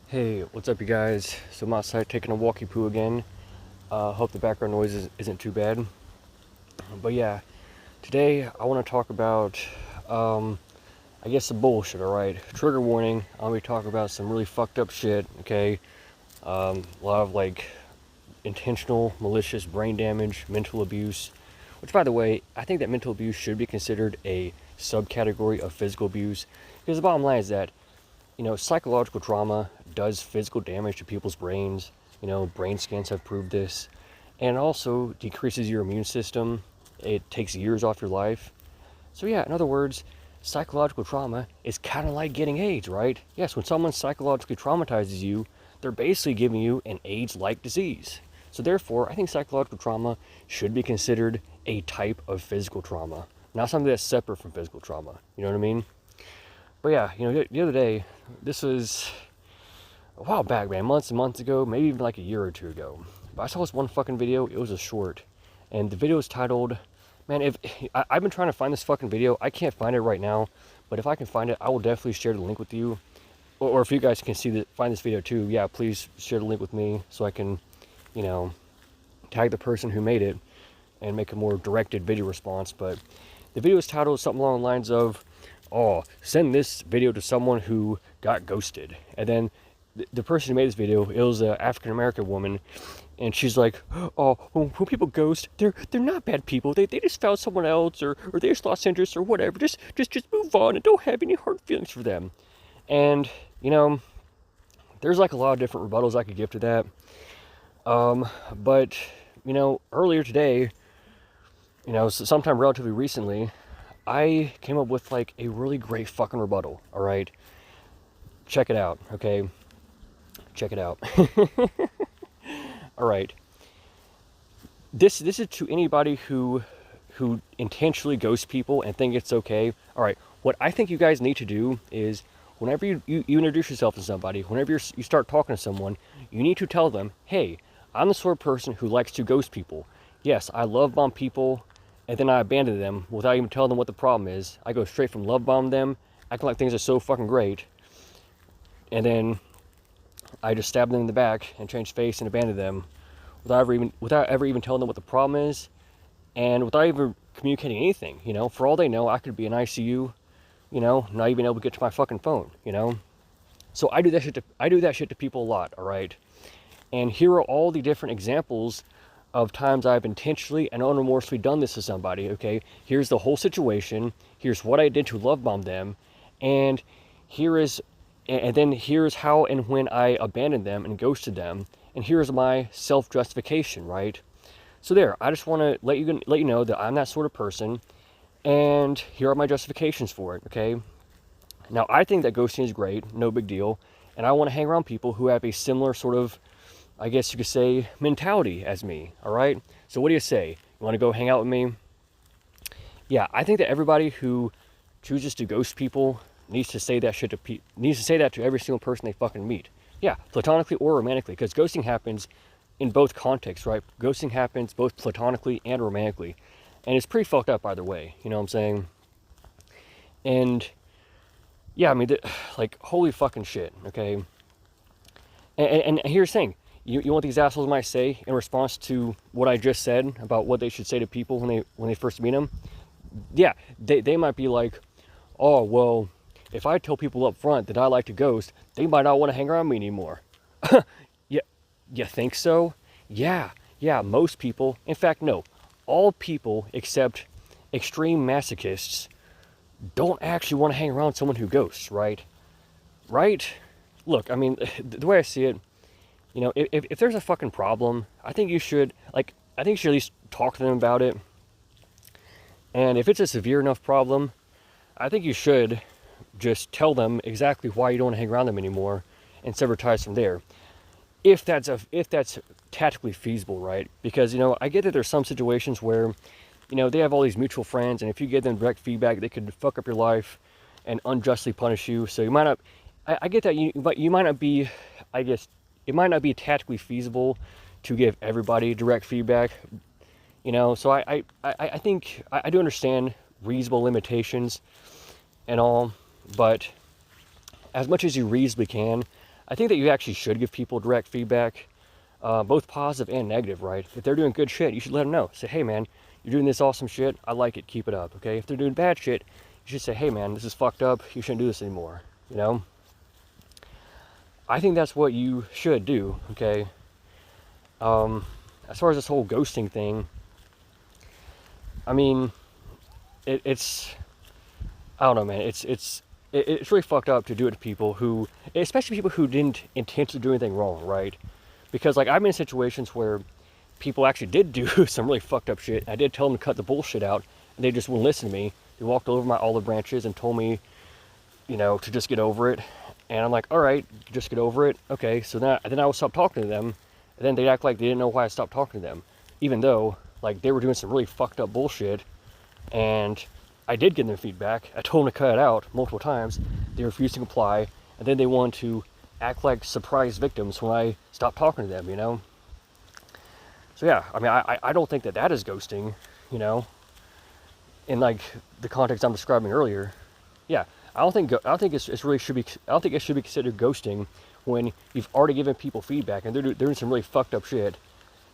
Hey, what's up you guys? So I'm outside taking a walkie poo again. Hope the background noise isn't too bad. But yeah, today I want to talk about, I guess some bullshit, alright? Trigger warning, I'm going to be talking about some really fucked up shit, okay? A lot of like intentional, malicious brain damage, mental abuse. Which by the way, I think that mental abuse should be considered a subcategory of physical abuse. Because the bottom line is that psychological trauma does physical damage to people's brains. Brain scans have proved this. And it also decreases your immune system. It takes years off your life. So yeah, in other words, psychological trauma is kind of like getting AIDS, right? Yes, when someone psychologically traumatizes you, they're basically giving you an AIDS-like disease. So therefore, I think psychological trauma should be considered a type of physical trauma, not something that's separate from physical trauma. You know what I mean? But yeah, the other day, this was a while back, man, months and months ago, maybe even like a year or two ago. But I saw this one fucking video. It was a short, and the video was titled, man, I've been trying to find this fucking video. I can't find it right now, but if I can find it, I will definitely share the link with you. Or if you guys can find this video too, yeah, please share the link with me so I can, tag the person who made it and make a more directed video response. But the video is titled something along the lines of, oh, send this video to someone who got ghosted. And then the person who made this video, it was an African-American woman, and she's like, oh, when people ghost, they're not bad people. They just found someone else, or they just lost interest, or whatever. Just move on and don't have any hard feelings for them. And, there's like a lot of different rebuttals I could give to that. But, earlier today, sometime relatively recently, I came up with like a really great fucking rebuttal, alright? Check it out, okay? Check it out. Alright. This is to anybody who intentionally ghosts people and think it's okay. Alright, what I think you guys need to do is whenever you introduce yourself to somebody, whenever you start talking to someone, you need to tell them, hey, I'm the sort of person who likes to ghost people. Yes, I love bomb people, and then I abandon them without even telling them what the problem is. I go straight from love bomb them, acting like things are so fucking great, and then I just stab them in the back and change face and abandon them without ever even telling them what the problem is, and without even communicating anything. For all they know, I could be in ICU, not even able to get to my fucking phone. So I do that shit to people a lot. All right, and here are all the different examples of times I've intentionally and unremorsefully done this to somebody. Okay, here's the whole situation. Here's what I did to love bomb them, and then here's how and when I abandoned them and ghosted them, and here's my self-justification, right? So there, I just want to let you know that I'm that sort of person, and here are my justifications for it, okay? Now, I think that ghosting is great, no big deal, and I want to hang around people who have a similar sort of, I guess you could say, mentality as me, all right? So what do you say? You want to go hang out with me? Yeah, I think that everybody who chooses to ghost people needs to say that to every single person they fucking meet. Yeah, platonically or romantically, because ghosting happens in both contexts, right? Ghosting happens both platonically and romantically, and it's pretty fucked up either way. You know what I'm saying? And yeah, I mean, like, holy fucking shit, okay? And here's the thing. You want these assholes might say in response to what I just said about what they should say to people when they first meet them? Yeah, they might be like, oh, well, if I tell people up front that I like to ghost, they might not want to hang around me anymore. Yeah, you think so? Yeah, most people, in fact, no, all people except extreme masochists don't actually want to hang around someone who ghosts, right? Right? Look, I mean, the way I see it, if there's a fucking problem, I think you should at least talk to them about it. And if it's a severe enough problem, I think you should just tell them exactly why you don't want to hang around them anymore and sever ties from there. If that's tactically feasible, right? Because, I get that there's some situations where, they have all these mutual friends, and if you give them direct feedback, they could fuck up your life and unjustly punish you. So you might not, I get that, but you might not be, I guess, it might not be tactically feasible to give everybody direct feedback, so I think I do understand reasonable limitations and all, but as much as you reasonably can, I think that you actually should give people direct feedback, both positive and negative, right? If they're doing good shit, you should let them know. Say, hey man, you're doing this awesome shit. I like it. Keep it up, okay? If they're doing bad shit, you should say, hey man, this is fucked up. You shouldn't do this anymore, you know? I think that's what you should do, okay? As far as this whole ghosting thing, I mean, it's I don't know, man. It's really fucked up to do it to people who, especially people who didn't intentionally do anything wrong, right? Because like I've been in situations where people actually did do some really fucked up shit. I did tell them to cut the bullshit out, and they just wouldn't listen to me. They walked over my olive branches and told me, you know, to just get over it. And I'm like, all right, just get over it. Okay, so then I would stop talking to them, and then they'd act like they didn't know why I stopped talking to them, even though like they were doing some really fucked up bullshit. And I did give them feedback. I told them to cut it out multiple times. They refused to comply, and then they wanted to act like surprise victims when I stopped talking to them, you know? So yeah, I mean, I don't think that that is ghosting, you know? In like the context I'm describing earlier. Yeah, I don't think it really should be. I don't think it should be considered ghosting when you've already given people feedback and they're doing some really fucked up shit,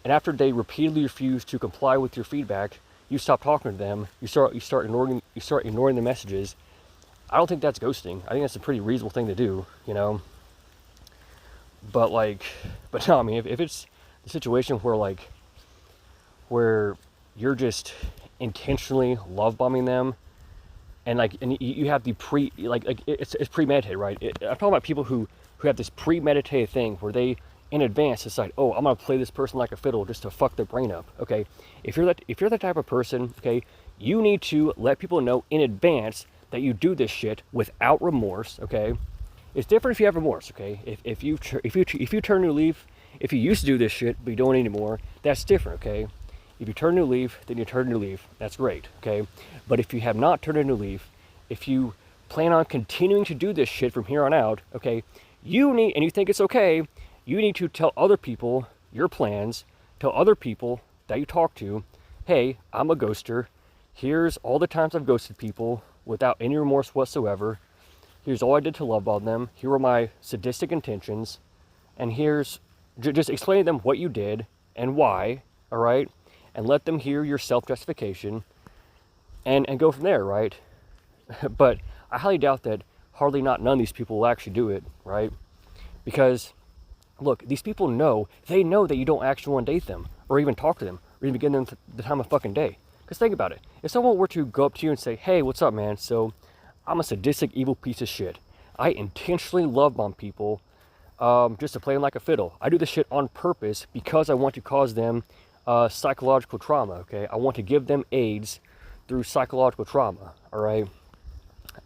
and after they repeatedly refuse to comply with your feedback, you stop talking to them. You start ignoring the messages. I don't think that's ghosting. I think that's a pretty reasonable thing to do, you know. But no, I mean, if it's the situation where you're just intentionally love bombing them, and you have the it's premeditated, right? I'm talking about people who have this premeditated thing where they in advance decide, oh, I'm gonna play this person like a fiddle just to fuck their brain up. Okay, if you're the type of person, okay, you need to let people know in advance that you do this shit without remorse. Okay, it's different if you have remorse. Okay, if you turn a new leaf, if you used to do this shit but you don't anymore, that's different. Okay, if you turn a new leaf, then you turn a new leaf. That's great. Okay, but if you have not turned a new leaf, if you plan on continuing to do this shit from here on out, okay, and you think it's okay, you need to tell other people your plans, tell other people that you talk to, hey, I'm a ghoster. Here's all the times I've ghosted people without any remorse whatsoever. Here's all I did to love on them. Here are my sadistic intentions. And here's, just explain to them what you did and why, all right? And let them hear your self-justification and go from there, right? But I highly doubt that none of these people will actually do it, right? Because look, these people know that you don't actually want to date them or even talk to them or even give them the time of fucking day. Because think about it. If someone were to go up to you and say, hey, what's up, man? So I'm a sadistic, evil piece of shit. I intentionally love bomb people just to play them like a fiddle. I do this shit on purpose because I want to cause them psychological trauma, okay? I want to give them AIDS through psychological trauma, all right?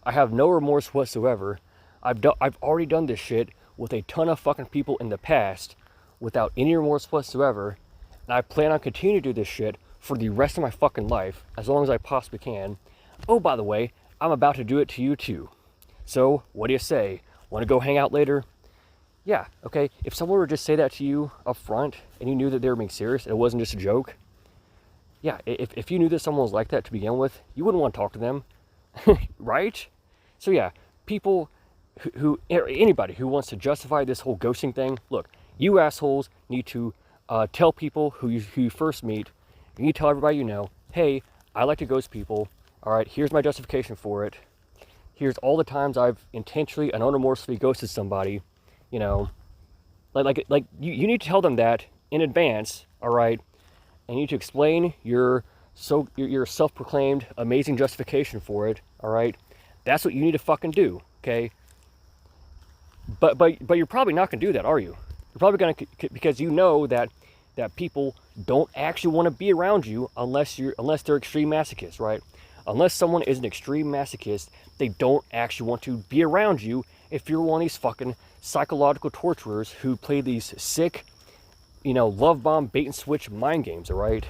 I have no remorse whatsoever. I've already done this shit with a ton of fucking people in the past without any remorse whatsoever, and I plan on continuing to do this shit for the rest of my fucking life as long as I possibly can. Oh, by the way, I'm about to do it to you too. So, what do you say? Want to go hang out later? Yeah, okay. If someone were to just say that to you up front and you knew that they were being serious and it wasn't just a joke, yeah, if you knew that someone was like that to begin with, you wouldn't want to talk to them, right? So yeah, people anybody who wants to justify this whole ghosting thing, look, you assholes need to tell people who you first meet, you need to tell everybody you know, hey, I like to ghost people, all right, here's my justification for it, here's all the times I've intentionally and unremorsefully ghosted somebody, you know, you need to tell them that in advance, all right, and you need to explain your self-proclaimed amazing justification for it, all right, that's what you need to fucking do, okay? But you're probably not going to do that, are you? You're probably going to, because you know that people don't actually want to be around you unless they're extreme masochists, right? Unless someone is an extreme masochist, they don't actually want to be around you if you're one of these fucking psychological torturers who play these sick, you know, love bomb bait and switch mind games, all right?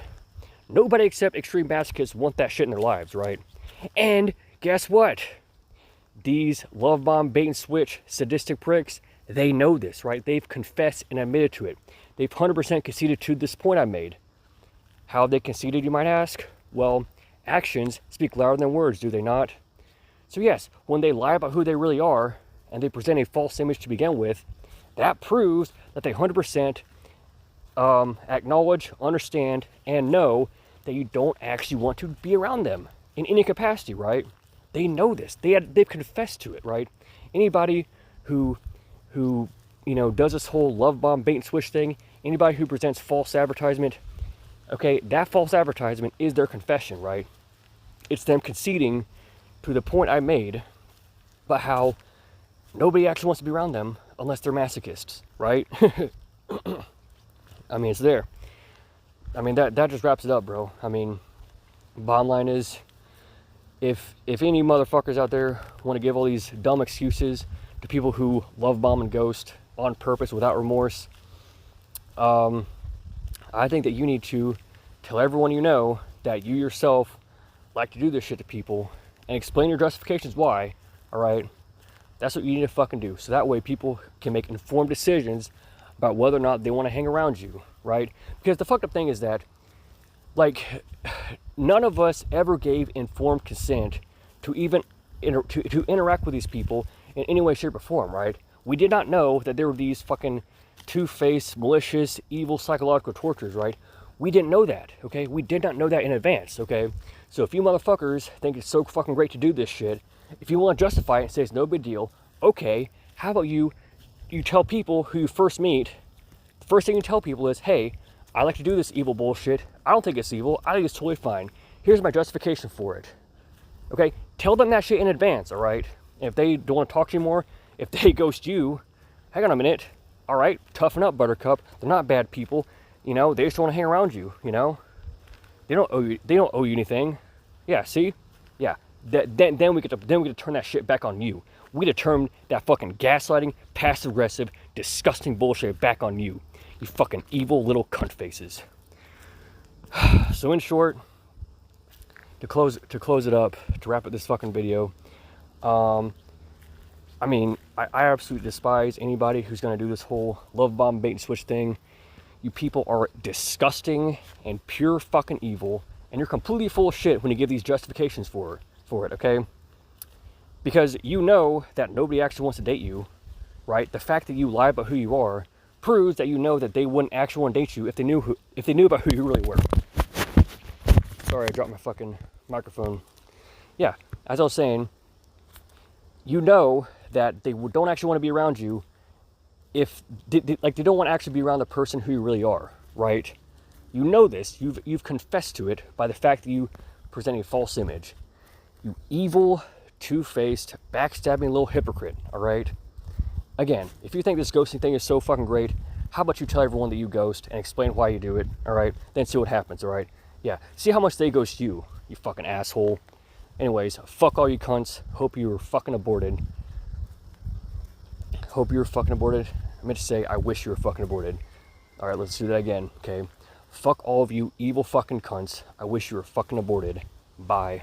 Nobody except extreme masochists want that shit in their lives, right? And guess what? These love bomb, bait and switch, sadistic pricks, they know this, right? They've confessed and admitted to it. They've 100% conceded to this point I made. How have they conceded, you might ask? Well, actions speak louder than words, do they not? So yes, when they lie about who they really are, and they present a false image to begin with, that proves that they 100% acknowledge, understand, and know that you don't actually want to be around them in any capacity, right? They know this. They've confessed to it, right? Anybody who does this whole love bomb bait and switch thing, anybody who presents false advertisement, okay, that false advertisement is their confession, right? It's them conceding to the point I made about how nobody actually wants to be around them unless they're masochists, right? I mean, it's there. I mean, that just wraps it up, bro. I mean, bottom line is, if any motherfuckers out there want to give all these dumb excuses to people who love bomb and ghost on purpose without remorse, I think that you need to tell everyone you know that you yourself like to do this shit to people and explain your justifications why, all right? That's what you need to fucking do. So that way people can make informed decisions about whether or not they want to hang around you, right? Because the fucked up thing is that, like, none of us ever gave informed consent to even to interact with these people in any way, shape, or form, right? We did not know that there were these fucking two-faced, malicious, evil psychological tortures, right? We didn't know that, okay? We did not know that in advance, okay? So if you motherfuckers think it's so fucking great to do this shit, if you want to justify it and say it's no big deal, okay, how about you tell people who you first meet, the first thing you tell people is, hey, I like to do this evil bullshit. I don't think it's evil. I think it's totally fine. Here's my justification for it. Okay? Tell them that shit in advance, all right? And if they don't want to talk to you more, if they ghost you, hang on a minute. All right, toughen up, Buttercup. They're not bad people. You know, they just want to hang around you, you know? They don't owe you anything. Yeah, see? Yeah. Then we get to turn that shit back on you. We get to turn that fucking gaslighting, passive aggressive, disgusting bullshit back on you. You fucking evil little cunt faces. So in short, to close it up, to wrap up this fucking video, I mean, I absolutely despise anybody who's gonna do this whole love bomb bait and switch thing. You people are disgusting and pure fucking evil, and you're completely full of shit when you give these justifications for it, okay? Because you know that nobody actually wants to date you, right? The fact that you lie about who you are proves that you know that they wouldn't actually want to date you if they knew about who you really were. Sorry, I dropped my fucking microphone. Yeah, as I was saying, you know that they don't actually want to be around you if they don't want to actually be around the person who you really are, right? You know this. You've confessed to it by the fact that you present a false image. You evil, two-faced, backstabbing little hypocrite, all right? Again, if you think this ghosting thing is so fucking great, how about you tell everyone that you ghost and explain why you do it, all right? Then see what happens, all right? Yeah, see how much they ghost you, you fucking asshole. Anyways, fuck all you cunts. Hope you were fucking aborted. Hope you were fucking aborted. I meant to say, I wish you were fucking aborted. All right, let's do that again, okay? Fuck all of you evil fucking cunts. I wish you were fucking aborted. Bye.